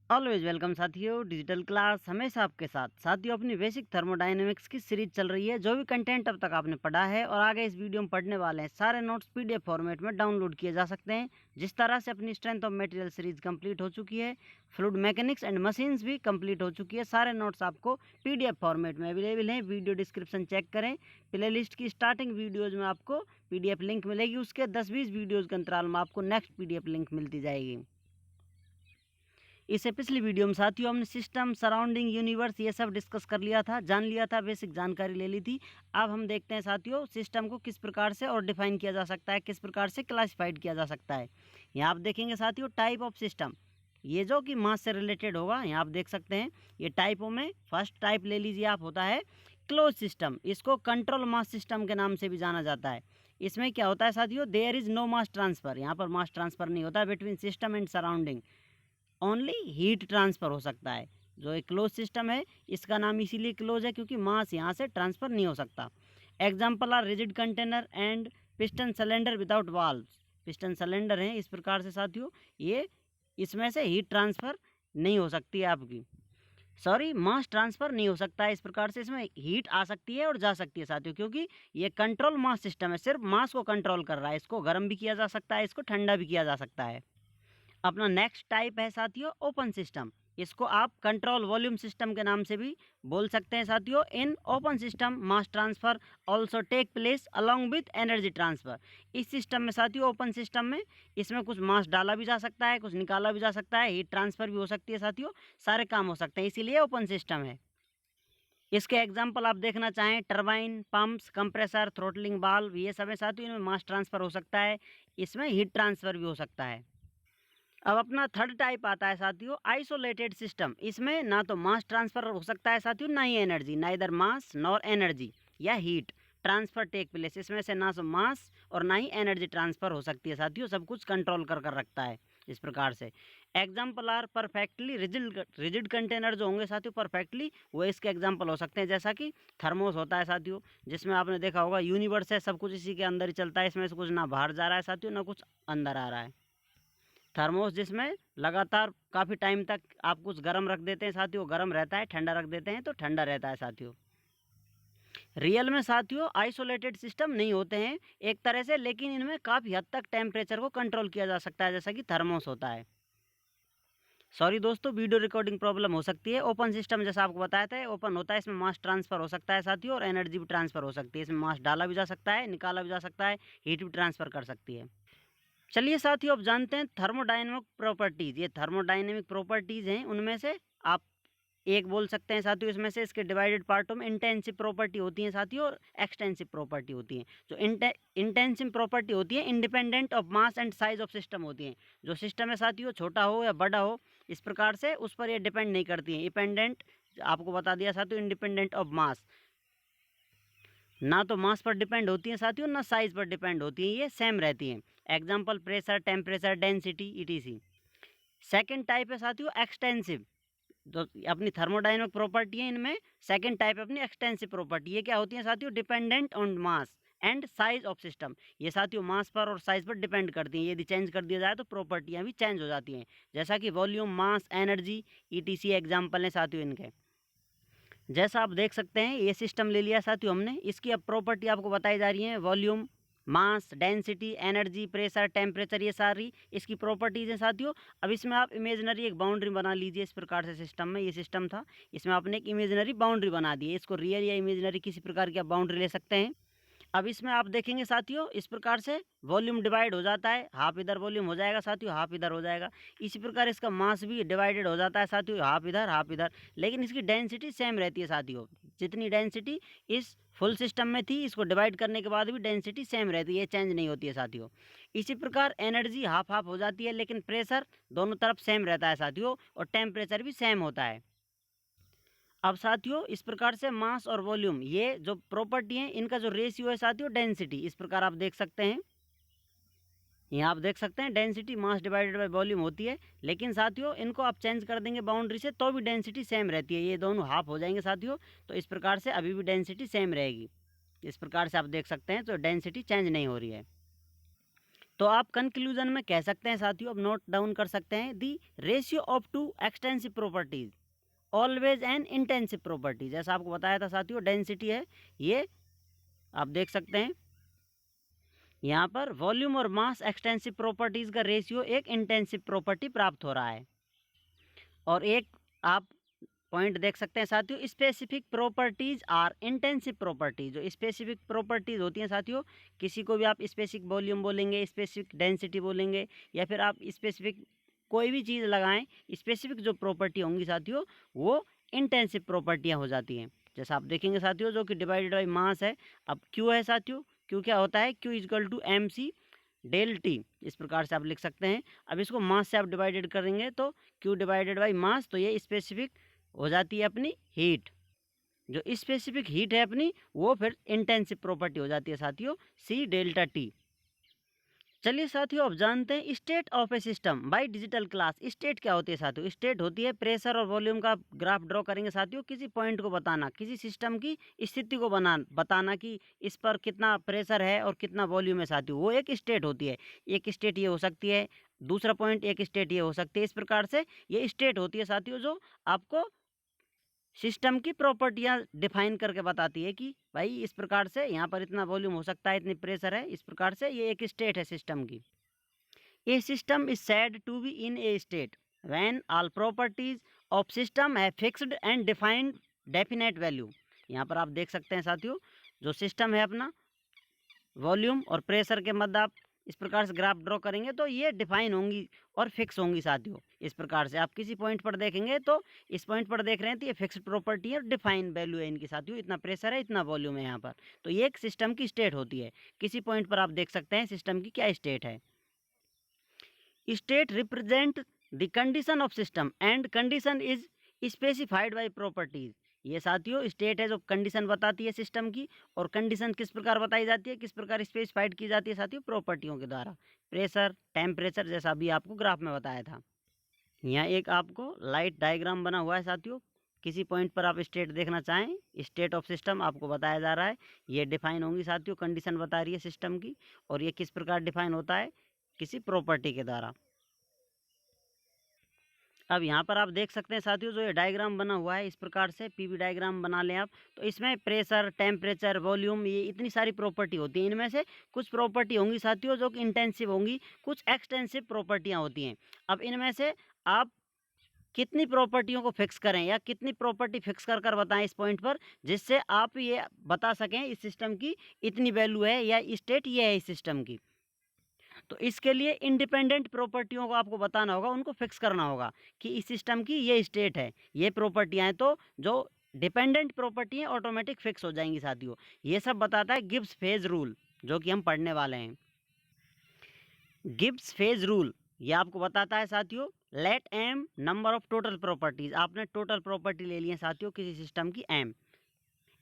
Always welcome साथियों, digital class हमेशा आपके साथ। साथियों, अपनी बेसिक थर्मोडायनेमिक्स की सीरीज चल रही है। जो भी कंटेंट अब तक आपने पढ़ा है और आगे इस वीडियो में पढ़ने वाले हैं, सारे नोट्स पीडीएफ फॉर्मेट में डाउनलोड किए जा सकते हैं। जिस तरह से अपनी strength of material series complete हो चुकी है, फ्लूइड मैकेनिक्स एंड मशीन्स भी कंप्लीट हो चुकी है। सारे नोट्स आपको पीडीएफ फॉर्मेट में अवेलेबल हैं। वीडियो डिस्क्रिप्शन चेक करें। प्ले लिस्ट की स्टार्टिंग वीडियोज़ में आपको पीडीएफ लिंक मिलेगी। उसके 10-20 वीडियोज़ के अंतराल में आपको नेक्स्ट पीडीएफ लिंक मिलती जाएगी। इससे पिछली वीडियो में साथियों हमने सिस्टम, सराउंडिंग, यूनिवर्स ये सब डिस्कस कर लिया था, जान लिया था, बेसिक जानकारी ले ली थी। अब हम देखते हैं साथियों सिस्टम को किस प्रकार से और डिफाइन किया जा सकता है, किस प्रकार से क्लासिफाइड किया जा सकता है। यहाँ आप देखेंगे साथियों टाइप ऑफ सिस्टम, ये जो कि मास से रिलेटेड होगा। यहाँ आप देख सकते हैं ये टाइपों में फर्स्ट टाइप ले लीजिए आप, होता है क्लोज सिस्टम। इसको कंट्रोल मास सिस्टम के नाम से भी जाना जाता है। इसमें क्या होता है साथियों, there is no mass transfer. यहाँ पर मास ट्रांसफ़र नहीं होता between system and surrounding, only heat transfer हो सकता है। जो एक क्लोज सिस्टम है, इसका नाम इसीलिए क्लोज है क्योंकि मास यहाँ से ट्रांसफ़र नहीं हो सकता। Example are rigid container and piston cylinder without valves. Piston cylinder हैं इस प्रकार से साथियों, ये इसमें से हीट ट्रांसफ़र नहीं हो सकती है आपकी, सॉरी मास ट्रांसफ़र नहीं हो सकता है। इस प्रकार से इसमें हीट आ सकती है और जा सकती है साथियों, क्योंकि ये कंट्रोल मास सिस्टम है, सिर्फ मास को कंट्रोल कर रहा है। इसको गर्म भी किया जा सकता है, इसको ठंडा भी किया जा सकता है। अपना नेक्स्ट टाइप है साथियों ओपन सिस्टम। इसको आप कंट्रोल वॉल्यूम सिस्टम के नाम से भी बोल सकते हैं साथियों। In open system mass transfer also take place along with energy transfer. इस सिस्टम में साथियों, ओपन सिस्टम में इसमें कुछ मास डाला भी जा सकता है, कुछ निकाला भी जा सकता है, हीट ट्रांसफ़र भी हो सकती है साथियों, सारे काम हो सकते हैं, इसीलिए ओपन सिस्टम है। इसके एग्जाम्पल आप देखना चाहें, turbine, pumps, compressor, throttling valve, ये सब है साथियों। इनमें मास ट्रांसफ़र हो सकता है, इसमें हीट ट्रांसफ़र भी हो सकता है। अब अपना थर्ड टाइप आता है साथियों आइसोलेटेड सिस्टम। इसमें ना तो मास ट्रांसफ़र हो सकता है साथियों, ना ही एनर्जी, ना इधर मास नॉर एनर्जी या हीट ट्रांसफ़र टेक प्लेस। इसमें से ना तो मास और ना ही एनर्जी ट्रांसफ़र हो सकती है साथियों, सब कुछ कंट्रोल कर कर रखता है इस प्रकार से। Example are perfectly rigid container जो होंगे साथियों परफेक्टली, वो इसके एग्जाम्पल हो सकते हैं। जैसा कि थर्मोस होता है साथियों, जिसमें आपने देखा होगा यूनिवर्स है, सब कुछ इसी के अंदर ही चलता है, इसमें से कुछ ना बाहर जा रहा है साथियों, ना कुछ अंदर आ रहा है। थर्मोस जिसमें लगातार काफ़ी टाइम तक आप कुछ गर्म रख देते हैं साथियों, गर्म रहता है, ठंडा रख देते हैं तो ठंडा रहता है साथियों। रियल में साथियों आइसोलेटेड सिस्टम नहीं होते हैं एक तरह से, लेकिन इनमें काफ़ी हद तक टेम्परेचर को कंट्रोल किया जा सकता है, जैसा कि थर्मोस होता है। सॉरी दोस्तों, वीडियो रिकॉर्डिंग प्रॉब्लम हो सकती है। ओपन सिस्टम जैसा आपको बताया था ओपन होता है, इसमें मास ट्रांसफ़र हो सकता है साथियों और एनर्जी भी ट्रांसफ़र हो सकती है। इसमें मास डाला भी जा सकता है, निकाला भी जा सकता है, हीट भी ट्रांसफ़र कर सकती है। चलिए साथियों अब जानते हैं थर्मोडायनेमिक प्रॉपर्टीज़। ये थर्मोडायनेमिक प्रॉपर्टीज़ हैं, उनमें से आप एक बोल सकते हैं साथियों। इसमें से इसके डिवाइडेड पार्टों में इंटेंसिव प्रॉपर्टी होती है साथियों और एक्सटेंसिव प्रॉपर्टी होती है। जो इंटेंसिव प्रॉपर्टी होती है independent of mass and size of system होती है। जो सिस्टम है साथियों छोटा हो या बड़ा हो, इस प्रकार से उस पर ये डिपेंड नहीं करती है। इंडिपेंडेंट आपको बता दिया साथियों, इंडिपेंडेंट ऑफ मास, ना तो मास पर डिपेंड होती हैं साथियों, ना साइज पर डिपेंड होती हैं, ये सेम रहती हैं। Example pressure, temperature, density, etc. Second type है साथियों एक्सटेंसिव। तो अपनी थर्मोडायनेमिक प्रॉपर्टी है, इनमें सेकंड टाइप अपनी एक्सटेंसिव प्रॉपर्टी। ये क्या होती है साथियों, dependent on mass and size of system. ये साथियों मास पर और साइज पर डिपेंड करती हैं। यदि चेंज कर दिया जाए तो प्रॉपर्टियाँ भी चेंज हो जाती हैं, जैसा कि वॉल्यूम, मास, एनर्जी, ईटीसी एग्जाम्पल हैं साथियों इनके। जैसा आप देख सकते हैं ये सिस्टम ले लिया साथियों हमने, इसकी अब प्रॉपर्टी आपको बताई जा रही है। वॉल्यूम, मास, डेंसिटी, एनर्जी, प्रेशर, टेम्परेचर, ये सारी इसकी प्रॉपर्टीज़ हैं साथियों। अब इसमें आप इमेजिनरी एक बाउंड्री बना लीजिए। इस प्रकार से सिस्टम में, ये सिस्टम था, इसमें आपने एक इमेजिनरी बाउंड्री बना दी है। इसको रियल या इमेजिनरी किसी प्रकार की आप बाउंड्री ले सकते हैं। अब इसमें आप देखेंगे साथियों इस प्रकार से वॉल्यूम डिवाइड हो जाता है, हाफ इधर वॉल्यूम हो जाएगा साथियों, हाफ इधर हो जाएगा। इसी प्रकार इसका मास भी डिवाइडेड हो जाता है साथियों, हाफ इधर हाफ इधर, लेकिन इसकी डेंसिटी सेम रहती है साथियों। जितनी डेंसिटी इस फुल सिस्टम में थी, इसको डिवाइड करने के बाद भी डेंसिटी सेम रहती है, चेंज नहीं होती है साथियों। इसी प्रकार एनर्जी हाफ हाफ हो जाती है, लेकिन प्रेशर दोनों तरफ सेम रहता है साथियों और टेम्परेचर भी सेम होता है। अब साथियों इस प्रकार से मास और वॉल्यूम, ये जो प्रॉपर्टी है इनका जो रेशियो है साथियों डेंसिटी, इस प्रकार आप देख सकते हैं। यहाँ आप देख सकते हैं density mass divided by volume होती है, लेकिन साथियों इनको आप चेंज कर देंगे बाउंड्री से तो भी डेंसिटी सेम रहती है। ये दोनों हाफ हो जाएंगे साथियों, तो इस प्रकार से अभी भी डेंसिटी सेम रहेगी। इस प्रकार से आप देख सकते हैं तो डेंसिटी चेंज नहीं हो रही है। तो आप कंक्लूजन में कह सकते हैं साथियों, अब नोट डाउन कर सकते हैं, the ratio of two extensive properties always an intensive property. जैसा आपको बताया था साथियों, डेंसिटी है ये, आप देख सकते हैं यहाँ पर वॉल्यूम और मास एक्सटेंसिव प्रॉपर्टीज का रेशियो एक इंटेंसिव प्रॉपर्टी प्राप्त हो रहा है। और एक आप पॉइंट देख सकते हैं साथियों, specific properties are intensive property. जो स्पेसिफिक प्रॉपर्टीज होती हैं साथियों, किसी को भी आप स्पेसिफिक वॉल्यूम बोलेंगे, स्पेसिफिक डेंसिटी बोलेंगे, या फिर आप स्पेसिफिक कोई भी चीज़ लगाएं, स्पेसिफिक जो प्रॉपर्टी होंगी साथियों वो इंटेंसिव प्रॉपर्टियाँ हो जाती हैं। जैसा आप देखेंगे साथियों, जो कि डिवाइडेड बाई मास है। अब क्यू है साथियों, क्यू क्या होता है, Q is equal to m c del T, इस प्रकार से आप लिख सकते हैं। अब इसको मास से आप डिवाइडेड करेंगे तो क्यू डिवाइडेड बाई मास, तो ये स्पेसिफिक हो जाती है अपनी हीट। जो स्पेसिफिक हीट है अपनी, वो फिर इंटेंसिव प्रॉपर्टी हो जाती है साथियों, सी डेल्टा टी। चलिए साथियों, अब जानते हैं state of A system by digital class. State क्या होती है साथियों, स्टेट होती है प्रेशर और वॉल्यूम का ग्राफ ड्रॉ करेंगे साथियों, किसी पॉइंट को बताना, किसी सिस्टम की स्थिति को बताना कि इस पर कितना प्रेशर है और कितना वॉल्यूम है साथियों, वो एक स्टेट होती है। एक स्टेट ये हो सकती है, दूसरा पॉइंट एक स्टेट ये हो सकती है। इस प्रकार से ये स्टेट होती है साथियों, जो आपको सिस्टम की प्रॉपर्टियां डिफाइन करके बताती है कि भाई इस प्रकार से यहाँ पर इतना वॉल्यूम हो सकता है, इतनी प्रेशर है, इस प्रकार से ये एक स्टेट है सिस्टम की। A system is said to be in a state when all properties of system है fixed and defined definite value. यहाँ पर आप देख सकते हैं साथियों, जो सिस्टम है अपना, वॉल्यूम और प्रेशर के मध्य आप इस प्रकार से ग्राफ ड्रॉ करेंगे तो ये डिफाइन होंगी और फिक्स होंगी साथियों। इस प्रकार से आप किसी पॉइंट पर देखेंगे तो इस पॉइंट पर देख रहे हैं तो ये फिक्स्ड प्रॉपर्टी है और डिफाइन वैल्यू है इनकी साथियों, इतना प्रेशर है, इतना वॉल्यूम है यहाँ पर। तो ये एक सिस्टम की स्टेट होती है। किसी पॉइंट पर आप देख सकते हैं सिस्टम की क्या स्टेट है। State represent the condition of system and condition is specified by properties. ये साथियों स्टेट है जो कंडीशन बताती है सिस्टम की, और कंडीशन किस प्रकार बताई जाती है, किस प्रकार स्पेसिफाइड की जाती है साथियों, प्रॉपर्टियों के द्वारा। प्रेशर, टेम्परेचर, जैसा अभी आपको ग्राफ में बताया था। यहाँ एक आपको लाइट डायग्राम बना हुआ है साथियों, किसी पॉइंट पर आप स्टेट देखना चाहें, स्टेट ऑफ सिस्टम आपको बताया जा रहा है, ये डिफाइन होंगी साथियों, कंडीशन बता रही है सिस्टम की, और ये किस प्रकार डिफाइन होता है, किसी प्रॉपर्टी के द्वारा। अब यहाँ पर आप देख सकते हैं साथियों, जो ये डायग्राम बना हुआ है, इस प्रकार से पीवी डायग्राम बना लें आप, तो इसमें प्रेशर, टेम्परेचर, वॉल्यूम, ये इतनी सारी प्रॉपर्टी होती हैं। इनमें से कुछ प्रॉपर्टी होंगी साथियों जो कि इंटेंसिव होंगी, कुछ एक्सटेंसिव प्रॉपर्टियाँ होती हैं। अब इनमें से आप कितनी प्रॉपर्टियों को फिक्स करें या कितनी प्रॉपर्टी फिक्स कर कर बताएं इस पॉइंट पर, जिससे आप ये बता सकें इस सिस्टम की इतनी वैल्यू है या स्टेट ये है इस सिस्टम की। तो इसके लिए इंडिपेंडेंट प्रॉपर्टियों को आपको बताना होगा, उनको फिक्स करना होगा कि इस सिस्टम की ये स्टेट है, ये प्रॉपर्टियाँ हैं। तो जो डिपेंडेंट प्रॉपर्टी है ऑटोमेटिक फिक्स हो जाएंगी साथियों। ये सब बताता है गिब्स फेज रूल, जो कि हम पढ़ने वाले हैं। गिब्स फेज रूल ये आपको बताता है साथियों, let m number of total properties. आपने टोटल प्रॉपर्टी ले ली है साथियों किसी सिस्टम की m,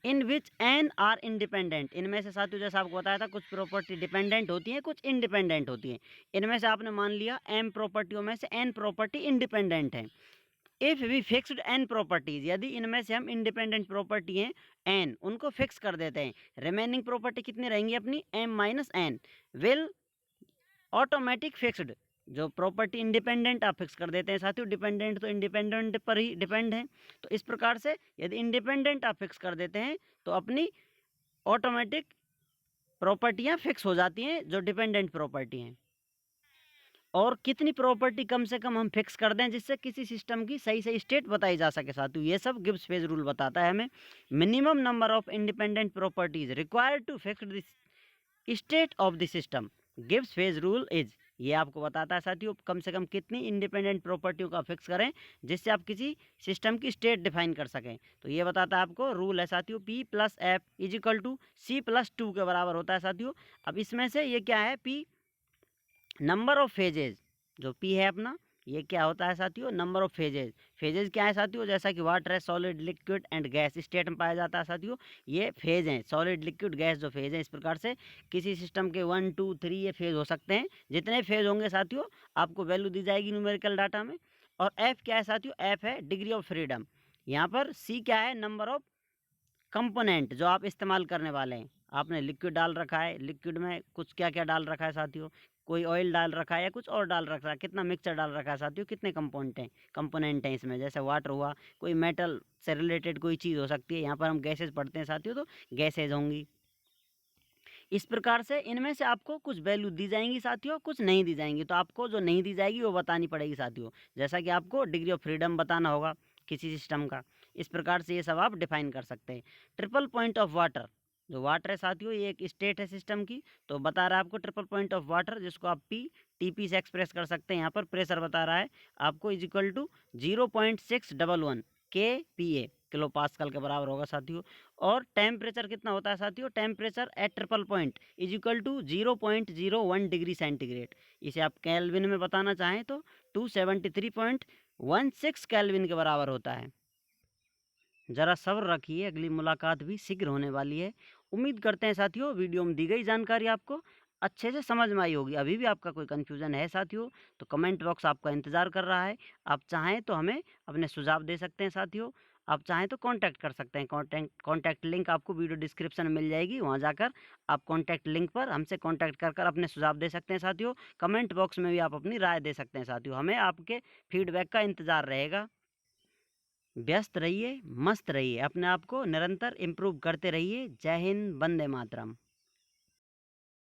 in which n are independent. इनमें से साथियों जैसा आपको बताया था, कुछ प्रॉपर्टी डिपेंडेंट होती हैं, कुछ इंडिपेंडेंट होती हैं। इनमें से आपने मान लिया एम प्रॉपर्टियों में से एन प्रॉपर्टी इंडिपेंडेंट है। If we fixed n properties, यदि इनमें से हम इंडिपेंडेंट प्रॉपर्टी हैं एन, उनको फिक्स कर देते हैं, रिमेनिंग प्रॉपर्टी कितनी रहेंगी अपनी, m minus n, will automatic fixed. जो प्रॉपर्टी इंडिपेंडेंट आप फिक्स कर देते हैं साथियों, डिपेंडेंट तो इंडिपेंडेंट पर ही डिपेंड है। तो इस प्रकार से यदि इंडिपेंडेंट आप फिक्स कर देते हैं तो अपनी ऑटोमेटिक प्रॉपर्टियां फिक्स हो जाती हैं जो डिपेंडेंट प्रॉपर्टी हैं। और कितनी प्रॉपर्टी कम से कम हम फिक्स कर दें जिससे किसी सिस्टम की सही सही स्टेट बताई जा सके साथियों, ये सब गिब्स फेज रूल बताता है हमें। Minimum number of independent properties required to fix the state of the system Gibbs phase rule is. ये आपको बताता है साथियों कम से कम कितनी इंडिपेंडेंट प्रॉपर्टियों का फिक्स करें जिससे आप किसी सिस्टम की स्टेट डिफाइन कर सकें। तो ये बताता है आपको, रूल है साथियों, P plus F is equal to C plus 2 के बराबर होता है साथियों। अब इसमें से ये क्या है, P नंबर ऑफ फेजेज, जो P है अपना, ये क्या होता है साथियों, नंबर ऑफ फेजेज। फेजेज क्या है साथियों, जैसा कि वाटर है, solid, liquid and gas state में पाया जाता है साथियों। ये फेज हैं, सॉलिड, लिक्विड, गैस जो फेज हैं। इस प्रकार से किसी सिस्टम के 1 2 3 ये फेज हो सकते हैं। जितने फेज होंगे साथियों आपको वैल्यू दी जाएगी न्यूमेरिकल डाटा में। और एफ क्या है साथियों, एफ है डिग्री ऑफ फ्रीडम। यहाँ पर सी क्या है, नंबर ऑफ कंपोनेंट जो आप इस्तेमाल करने वाले हैं। आपने लिक्विड डाल रखा है, लिक्विड में कुछ क्या क्या डाल रखा है साथियों, कोई ऑयल डाल रखा है या कुछ और डाल रखा है, कितना मिक्सचर डाल रखा है साथियों, कितने कंपोनेंट हैं इसमें, जैसे वाटर हुआ, कोई मेटल से रिलेटेड कोई चीज़ हो सकती है। यहाँ पर हम गैसेज पढ़ते हैं साथियों, तो गैसेज होंगी। इस प्रकार से इनमें से आपको कुछ वैल्यू दी जाएंगी साथियों, कुछ नहीं दी जाएंगी। तो आपको जो नहीं दी जाएगी वो बतानी पड़ेगी साथियों। जैसा कि आपको डिग्री ऑफ फ्रीडम बताना होगा किसी सिस्टम का। इस प्रकार से ये सब आप डिफाइन कर सकते हैं। ट्रिपल पॉइंट ऑफ वाटर, जो वाटर है साथियों ये एक स्टेट है सिस्टम की, तो बता रहा है आपको ट्रिपल पॉइंट ऑफ वाटर, जिसको आप टीपी से एक्सप्रेस कर सकते हैं। यहाँ पर प्रेशर बता रहा है आपको is equal to 0.611 KPa, kilopascal के बराबर होगा साथियों। और टेम्परेचर कितना होता है साथियों, temperature at triple point is equal to 0.01 degree centigrade. इसे आप केल्विन में बताना चाहें तो 273.16 केल्विन के बराबर होता है। ज़रा सब्र रखिए, अगली मुलाकात भी शीघ्र होने वाली है। उम्मीद करते हैं साथियों वीडियो में दी गई जानकारी आपको अच्छे से समझ में आई होगी। अभी भी आपका कोई कन्फ्यूज़न है साथियों तो कमेंट बॉक्स आपका इंतज़ार कर रहा है। आप चाहें तो हमें अपने सुझाव दे सकते हैं साथियों। आप चाहें तो कांटेक्ट कर सकते हैं। कांटेक्ट लिंक आपको वीडियो डिस्क्रिप्शन में मिल जाएगी, वहां जाकर आप कांटेक्ट लिंक पर हमसे कांटेक्ट कर अपने सुझाव दे सकते हैं साथियों। कमेंट बॉक्स में भी आप अपनी राय दे सकते हैं साथियों। हमें आपके फीडबैक का इंतज़ार रहेगा। व्यस्त रहिए, मस्त रहिए, अपने आप को निरंतर इम्प्रूव करते रहिए। जय हिंद, वंदे मातरम।